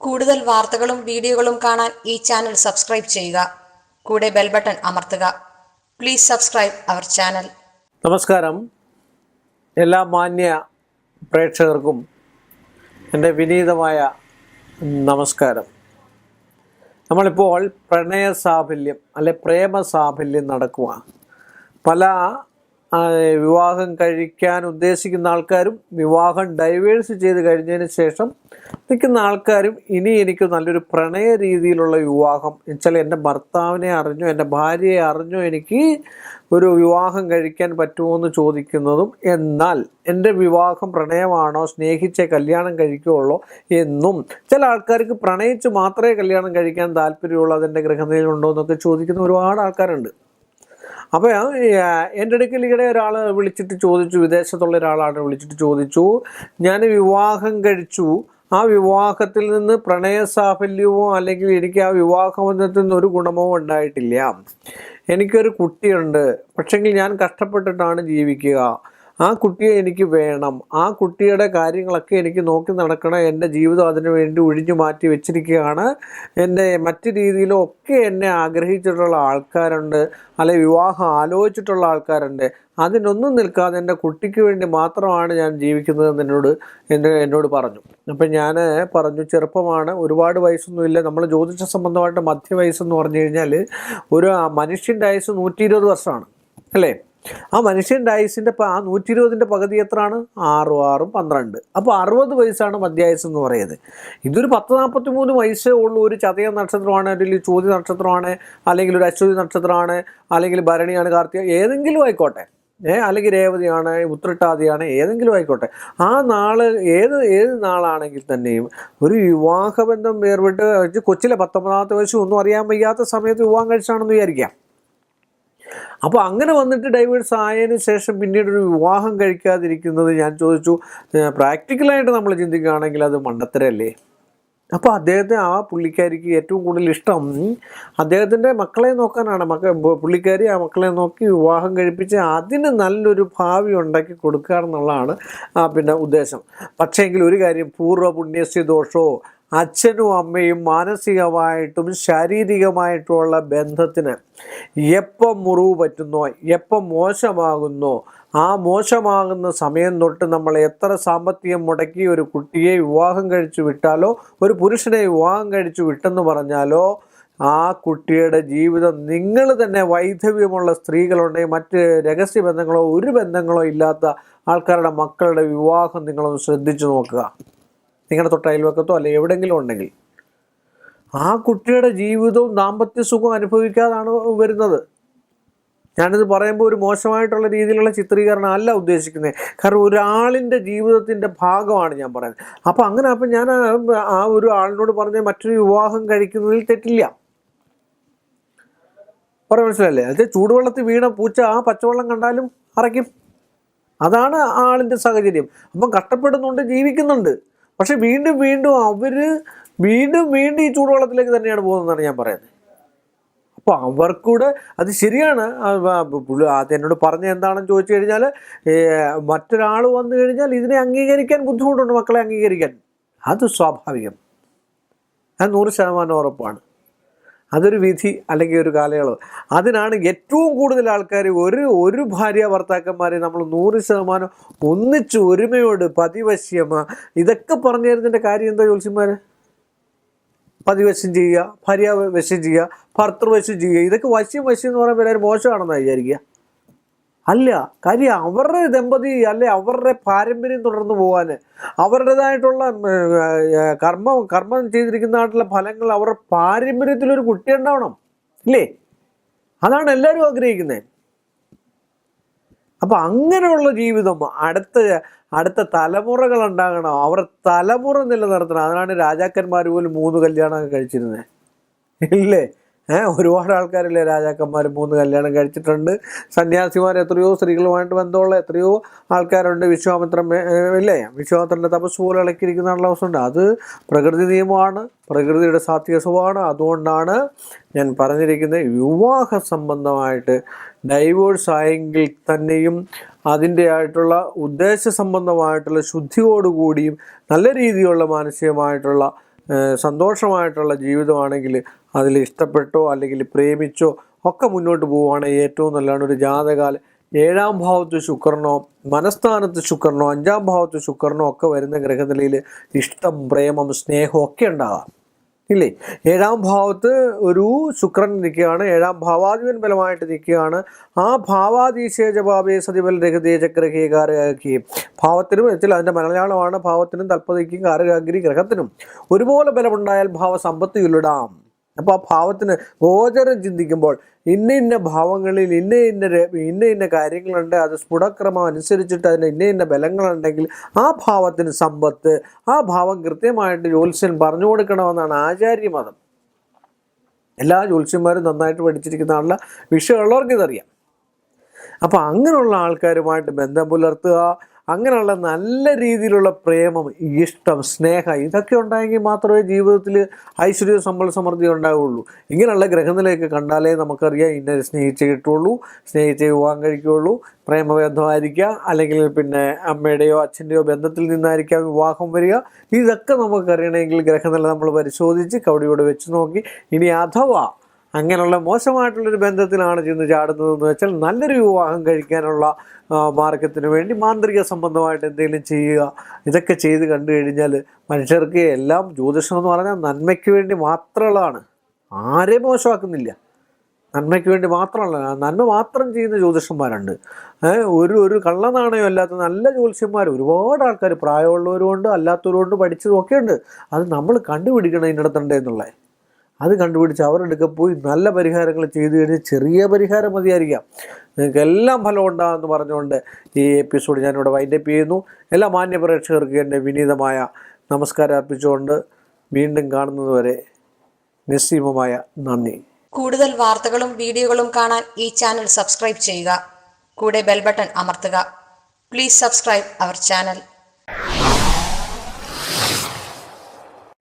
കൂടുതൽ വാർത്തകളും വീഡിയോകളും കാണാൻ ഈ ചാനൽ സബ്സ്ക്രൈബ് ചെയ്യുക. കൂടെ ബെൽ ബട്ടൺ അമർത്തുക. Please subscribe our channel. നമസ്കാരം. എല്ലാ മാന്യ പ്രേക്ഷകർക്കും എൻ്റെ വിനീതമായ നമസ്കാരം. നമ്മളിപ്പോൾ പ്രണയ സാഫല്യം അല്ലെ പ്രേമ സാഫല്യം നടക്കുക. പല വിവാഹം കഴിക്കാൻ ഉദ്ദേശിക്കുന്ന ആൾക്കാരും വിവാഹം ഡൈവേഴ്സ് ചെയ്ത് കഴിഞ്ഞതിന് ശേഷം നിൽക്കുന്ന ആൾക്കാരും ഇനി എനിക്ക് നല്ലൊരു പ്രണയ രീതിയിലുള്ള വിവാഹം വെച്ചാൽ എൻ്റെ ഭർത്താവിനെ അറിഞ്ഞോ എൻ്റെ ഭാര്യയെ അറിഞ്ഞോ എനിക്ക് ഒരു വിവാഹം കഴിക്കാൻ പറ്റുമോ എന്ന് ചോദിക്കുന്നതും, എന്നാൽ എൻ്റെ വിവാഹം പ്രണയമാണോ സ്നേഹിച്ചേ കല്യാണം കഴിക്കുകയുള്ളൂ എന്നും, ചില ആൾക്കാർക്ക് പ്രണയിച്ച് മാത്രമേ കല്യാണം കഴിക്കാൻ താല്പര്യമുള്ളൂ, അതെൻ്റെ ഗൃഹനിലയിലുണ്ടോ എന്നൊക്കെ ചോദിക്കുന്ന ഒരുപാട് ആൾക്കാരുണ്ട്. അപ്പോൾ എൻ്റെ അടുക്കൽ ഇവിടെ ഒരാൾ വിളിച്ചിട്ട് ചോദിച്ചു, വിദേശത്തുള്ള ഒരാളാണ് വിളിച്ചിട്ട് ചോദിച്ചു, ഞാൻ വിവാഹം കഴിച്ചു, ആ വിവാഹത്തിൽ നിന്ന് പ്രണയ സാഫല്യമോ അല്ലെങ്കിൽ എനിക്ക് ആ വിവാഹബന്ധത്തിൽ നിന്ന് ഒരു ഗുണമോ ഉണ്ടായിട്ടില്ല. എനിക്കൊരു കുട്ടിയുണ്ട്, പക്ഷെങ്കിൽ ഞാൻ കഷ്ടപ്പെട്ടിട്ടാണ് ജീവിക്കുക. ആ കുട്ടിയെ എനിക്ക് വേണം, ആ കുട്ടിയുടെ കാര്യങ്ങളൊക്കെ എനിക്ക് നോക്കി നടക്കണം, എൻ്റെ ജീവിതം അതിനു വേണ്ടി ഒഴിഞ്ഞു മാറ്റി വെച്ചിരിക്കുകയാണ്. എൻ്റെ മറ്റു രീതിയിലൊക്കെ എന്നെ ആഗ്രഹിച്ചിട്ടുള്ള ആൾക്കാരുണ്ട്, അല്ലെങ്കിൽ വിവാഹം ആലോചിച്ചിട്ടുള്ള ആൾക്കാരുണ്ട്. അതിനൊന്നും നിൽക്കാതെ എൻ്റെ കുട്ടിക്ക് വേണ്ടി മാത്രമാണ് ഞാൻ ജീവിക്കുന്നതെന്ന് എന്നോട് പറഞ്ഞു. അപ്പം ഞാൻ പറഞ്ഞു, ചെറുപ്പമാണ്, ഒരുപാട് വയസ്സൊന്നുമില്ല. നമ്മൾ ജ്യോതിഷ സംബന്ധമായിട്ട് മധ്യവയസ്സെന്ന് പറഞ്ഞു കഴിഞ്ഞാൽ ഒരു മനുഷ്യൻ്റെ ആയുസ് 120 വർഷമാണ് അല്ലേ? ആ മനുഷ്യൻ്റെ ആയുസിൻ്റെ ആ 120ൻ്റെ പകുതി എത്രയാണ്? 6 12. അപ്പോൾ 60 വയസ്സാണ് മധ്യായുസ് എന്ന് പറയുന്നത്. ഇതൊരു 10-43 വയസ്സേ ഉള്ളൂ. ഒരു ചതയ നക്ഷത്രമാണ്, അല്ലെങ്കിൽ ചോതി നക്ഷത്രമാണ്, അല്ലെങ്കിൽ ഒരു അശ്വതി നക്ഷത്രമാണ്, അല്ലെങ്കിൽ ഭരണിയാണ്, കാർത്തിക, ഏതെങ്കിലും ആയിക്കോട്ടെ, അല്ലെങ്കിൽ രേവതിയാണ്, ഉത്രട്ടാതിയാണ്, ഏതെങ്കിലും ആയിക്കോട്ടെ, ആ നാള് ഏത് നാളാണെങ്കിൽ തന്നെയും ഒരു വിവാഹബന്ധം വേർപെട്ട് കൊച്ചിലെ 19ാമത്തെ വയസ്സ് ഒന്നും അറിയാൻ വയ്യാത്ത സമയത്ത് വിവാഹം കഴിച്ചാണെന്ന് വിചാരിക്കാം. അപ്പോൾ അങ്ങനെ വന്നിട്ട് ഡൈവേഴ്സ് ആയതിനു ശേഷം പിന്നീട് ഒരു വിവാഹം കഴിക്കാതിരിക്കുന്നത്, ഞാൻ ചോദിച്ചു, പ്രാക്ടിക്കലായിട്ട് നമ്മൾ ചിന്തിക്കുകയാണെങ്കിൽ അത് മണ്ടത്തരല്ലേ? അപ്പോൾ ആ പുള്ളിക്കാരിക്ക് ഏറ്റവും കൂടുതൽ ഇഷ്ടം അദ്ദേഹത്തിൻ്റെ മക്കളെ നോക്കാനാണ്. പുള്ളിക്കാരി ആ മക്കളെ നോക്കി വിവാഹം കഴിപ്പിച്ച് അതിന് നല്ലൊരു ഭാവി ഉണ്ടാക്കി കൊടുക്കുക എന്നുള്ളതാണ് പിന്നെ ഉദ്ദേശം. പക്ഷേങ്കിൽ ഒരു കാര്യം, പൂർവ്വ പുണ്യസ്യ ദോഷമോ, അച്ഛനും അമ്മയും മാനസികമായിട്ടും ശാരീരികമായിട്ടുള്ള ബന്ധത്തിന് എപ്പം മുറിവ് പറ്റുന്നോ, എപ്പം മോശമാകുന്നോ, ആ മോശമാകുന്ന സമയം തൊട്ട് നമ്മൾ എത്ര സാമ്പത്തികം മുടക്കി ഒരു കുട്ടിയെ വിവാഹം കഴിച്ചു വിട്ടാലോ, ഒരു പുരുഷനെ വിവാഹം കഴിച്ചു വിട്ടെന്ന് പറഞ്ഞാലോ, ആ കുട്ടിയുടെ ജീവിതം നിങ്ങൾ തന്നെ വൈധവ്യമുള്ള സ്ത്രീകളുണ്ടെങ്കിൽ മറ്റ് രഹസ്യ ബന്ധങ്ങളോ ഒരു ബന്ധങ്ങളോ ഇല്ലാത്ത ആൾക്കാരുടെ മക്കളുടെ വിവാഹം നിങ്ങളൊന്ന് ശ്രദ്ധിച്ചു നോക്കുക. നിങ്ങളുടെ തൊട്ടയൽവക്കത്തോ അല്ലെ എവിടെയെങ്കിലും ഉണ്ടെങ്കിൽ ആ കുട്ടിയുടെ ജീവിതവും ദാമ്പത്യ സുഖം അനുഭവിക്കാതാണ് വരുന്നത്. ഞാനിത് പറയുമ്പോൾ ഒരു മോശമായിട്ടുള്ള രീതിയിലുള്ള ചിത്രീകരണം അല്ല ഉദ്ദേശിക്കുന്നത്. കാരണം ഒരാളിൻ്റെ ജീവിതത്തിൻ്റെ ഭാഗമാണ് ഞാൻ പറയുന്നത്. അപ്പം ഞാൻ ആ ഒരു ആളിനോട് പറഞ്ഞ മറ്റൊരു വിവാഹം കഴിക്കുന്നതിൽ തെറ്റില്ല. പറയാൻ മനസ്സിലല്ലേ? അത് ചൂടുവെള്ളത്തിൽ വീണ പൂച്ച ആ പച്ചവെള്ളം കണ്ടാലും അറയ്ക്കും. അതാണ് ആളിൻ്റെ സാഹചര്യം. അപ്പം കഷ്ടപ്പെടുന്നുണ്ട്, ജീവിക്കുന്നുണ്ട്, പക്ഷെ വീണ്ടും അവർ വീണ്ടും ഈ ചൂടുവെള്ളത്തിലേക്ക് തന്നെയാണ് പോകുന്നതെന്നാണ് ഞാൻ പറയുന്നത്. അപ്പോൾ അവർക്കൂടെ അത് ശരിയാണ്. അത് എന്നോട് പറഞ്ഞ എന്താണെന്ന് ചോദിച്ചു കഴിഞ്ഞാൽ, മറ്റൊരാൾ വന്നു കഴിഞ്ഞാൽ ഇതിനെ അംഗീകരിക്കാൻ ബുദ്ധിമുട്ടുണ്ട്, മക്കളെ അംഗീകരിക്കാൻ. അത് സ്വാഭാവികം, അത് 100% ഉറപ്പാണ്. അതൊരു വിധി അല്ലെങ്കിൽ ഒരു കാലയളവ്. അതിനാണ് ഏറ്റവും കൂടുതൽ ആൾക്കാർ ഒരു ഭാര്യ ഭർത്താക്കന്മാരെ നമ്മൾ 100% ഒന്നിച്ച് ഒരുമയോട് പതിവശ്യം ഇതൊക്കെ പറഞ്ഞു തരുന്നതിൻ്റെ കാര്യം എന്താ ജ്യോത്സ്യന്മാർ? പതിവശ്യം ചെയ്യുക, ഭാര്യ വശ്യം ചെയ്യുക, ഭർത്തൃവശ്യം ചെയ്യുക, ഇതൊക്കെ വശ്യം എന്ന് പറയുമ്പോൾ എല്ലാവരും മോശമാണെന്നാണ് വിചാരിക്കുക. അല്ല, കാര്യം അവരുടെ ദമ്പതി അല്ലെ അവരുടെ പാരമ്പര്യം തുടർന്നു പോകാൻ അവരുടേതായിട്ടുള്ള കർമ്മം ചെയ്തിരിക്കുന്നതായിട്ടുള്ള ഫലങ്ങൾ അവരുടെ പാരമ്പര്യത്തിലൊരു കുട്ടി ഉണ്ടാവണം, ഇല്ലേ? അതാണ് എല്ലാവരും ആഗ്രഹിക്കുന്നത്. അപ്പം അങ്ങനെയുള്ള ജീവിതം അടുത്ത തലമുറകൾ ഉണ്ടാകണം, അവർ തലമുറ നിലനിർത്തണം. അതിനാണ് രാജാക്കന്മാർ പോലും 3 കല്യാണം കഴിച്ചിരുന്നത്, ഇല്ലേ? ഒരുപാട് ആൾക്കാരില്ലേ രാജാക്കന്മാർ 3 കല്യാണം കഴിച്ചിട്ടുണ്ട്. സന്യാസിമാർ എത്രയോ സ്ത്രീകളുമായിട്ട് ബന്ധമുള്ള എത്രയോ ആൾക്കാരുണ്ട്. വിശ്വാമിത്രൻ ഇല്ലേ? വിശ്വാമിത്രൻ്റെ തപസ് പോലെ ഇളക്കിയിരിക്കുന്ന അവസ്ഥയുണ്ട്. അത് പ്രകൃതി നിയമമാണ്, പ്രകൃതിയുടെ സാത്വിക സ്വഭാവമാണ്. അതുകൊണ്ടാണ് ഞാൻ പറഞ്ഞിരിക്കുന്നത്, വിവാഹ സംബന്ധമായിട്ട് ഡൈവോഴ്സ് ആയെങ്കിൽ തന്നെയും അതിൻ്റെ ആയിട്ടുള്ള ഉദ്ദേശ സംബന്ധമായിട്ടുള്ള ശുദ്ധിയോടുകൂടിയും നല്ല രീതിയിലുള്ള മാനസികമായിട്ടുള്ള സന്തോഷമായിട്ടുള്ള ജീവിതമാണെങ്കിൽ അതിൽ ഇഷ്ടപ്പെട്ടോ അല്ലെങ്കിൽ പ്രേമിച്ചോ ഒക്കെ മുന്നോട്ട് പോവുകയാണെങ്കിൽ ഏറ്റവും നല്ലതാണ്. ഒരു ജാതകാലം 7ാം ഭാവത്ത് ശുക്രനോ മനസ്ഥാനത്ത് ശുക്രനോ 5ാം ഭാവത്ത് ശുക്രനോ ഒക്കെ വരുന്ന ഗ്രഹനിലയിൽ ഇഷ്ടം, പ്രേമം, സ്നേഹം ഒക്കെ ഉണ്ടാകാം ഇല്ലേ. 7ാം ഭാവത്ത് ഒരു ശുക്രൻ നിൽക്കുകയാണ്, 7ാം ഭാവാധിപൻ ബലമായിട്ട് നിൽക്കുകയാണ്. ആ ഭാവാധീശേജഭാവേ സതിബൽ രഹതേ ചക്രഹേ കാരകാക്കി ഭാവത്തിനും വെച്ചാൽ അതിൻ്റെ മലയാളമാണ്. ഭാവത്തിനും തൽപ്പതയ്ക്കും കാരകാഗ്രി ഗ്രഹത്തിനും ഒരുപോലെ ബലമുണ്ടായാൽ ഭാവസമ്പത്തിയിലിടാം. അപ്പോൾ ആ ഭാവത്തിന് ഗോചരം ചിന്തിക്കുമ്പോൾ ഇന്ന ഭാവങ്ങളിൽ ഇന്ന കാര്യങ്ങളുണ്ട്, അത് സ്ഫുടക്രമം അനുസരിച്ചിട്ട് അതിന് ഇന്ന ബലങ്ങളുണ്ടെങ്കിൽ ആ ഭാവത്തിന് സമ്പത്ത്, ആ ഭാവം കൃത്യമായിട്ട് ജ്യോത്സ്യൻ പറഞ്ഞു കൊടുക്കണമെന്നാണ് ആചാര്യമതം. എല്ലാ ജ്യോത്സ്യന്മാരും നന്നായിട്ട് പഠിച്ചിരിക്കുന്ന ആളുടെ വിഷയമുള്ളവർക്ക് ഇതറിയാം. അപ്പോൾ അങ്ങനെയുള്ള ആൾക്കാരുമായിട്ട് ബന്ധം പുലർത്തുക, അങ്ങനെയുള്ള നല്ല രീതിയിലുള്ള പ്രേമം, ഇഷ്ടം, സ്നേഹം ഇതൊക്കെ ഉണ്ടായെങ്കിൽ മാത്രമേ ജീവിതത്തിൽ ഐശ്വര്യ സമ്പൽ സമൃദ്ധി ഉണ്ടാവുകയുള്ളൂ. ഇങ്ങനെയുള്ള ഗ്രഹനിലയൊക്കെ കണ്ടാലേ നമുക്കറിയാം ഇന്നത് സ്നേഹിച്ചേ കിട്ടുള്ളൂ, സ്നേഹിച്ചേ വിവാഹം കഴിക്കുകയുള്ളൂ, പ്രേമബന്ധമായിരിക്കുക, അല്ലെങ്കിൽ പിന്നെ അമ്മയുടെയോ അച്ഛൻ്റെയോ ബന്ധത്തിൽ നിന്നായിരിക്കാം വിവാഹം വരിക. ഇതൊക്കെ നമുക്കറിയണമെങ്കിൽ ഗ്രഹനില നമ്മൾ പരിശോധിച്ച് കവടിയോട് വെച്ച് നോക്കി. ഇനി അഥവാ അങ്ങനെയുള്ള മോശമായിട്ടുള്ളൊരു ബന്ധത്തിലാണ് ചെന്ന് ചാടുന്നതെന്ന് വെച്ചാൽ നല്ലൊരു വിവാഹം കഴിക്കാനുള്ള മാർഗത്തിന് വേണ്ടി മാന്ത്രിക സംബന്ധമായിട്ട് എന്തെങ്കിലും ചെയ്യുക. ഇതൊക്കെ ചെയ്ത് കണ്ടു കഴിഞ്ഞാൽ മനുഷ്യർക്ക് എല്ലാം ജ്യോതിഷം എന്ന് പറഞ്ഞാൽ നന്മയ്ക്ക് വേണ്ടി മാത്രമുള്ളതാണ്, ആരെയും മോശമാക്കുന്നില്ല. നന്മയ്ക്ക് വേണ്ടി മാത്രമല്ല, നന്മ മാത്രം ചെയ്യുന്ന ജ്യോതിഷന്മാരുണ്ട്. ഒരു കള്ളനാണയം അല്ലാത്ത നല്ല ജ്യോത്സ്യന്മാർ ഒരുപാട് ആൾക്കാർ, പ്രായമുള്ളവരുമുണ്ട് അല്ലാത്തവരുമുണ്ട്, പഠിച്ചതൊക്കെ ഉണ്ട്. അത് നമ്മൾ കണ്ടുപിടിക്കണം ഇതിനടുത്തുണ്ട് എന്നുള്ളത്. അത് കണ്ടുപിടിച്ച് അവരുടെ പോയി നല്ല പരിഹാരങ്ങൾ ചെയ്തു കഴിഞ്ഞാൽ ചെറിയ പരിഹാരം മതിയായിരിക്കാം, നിങ്ങൾക്ക് എല്ലാം ഫലം ഉണ്ടാകുമെന്ന് പറഞ്ഞുകൊണ്ട് ഈ എപ്പിസോഡ് ഞാനിവിടെ വൈൻഡപ്പ് ചെയ്യുന്നു. എല്ലാ മാന്യ പ്രേക്ഷകർക്കും എൻ്റെ വിനീതമായ നമസ്കാരം അർപ്പിച്ചുകൊണ്ട് വീണ്ടും കാണുന്നതുവരെ നിസ്സീമമായ നന്ദി. കൂടുതൽ വാർത്തകളും വീഡിയോകളും കാണാൻ ഈ ചാനൽ സബ്സ്ക്രൈബ് ചെയ്യുക. കൂടെ ബെൽ ബട്ടൺ അമർത്തുക. Please subscribe our channel.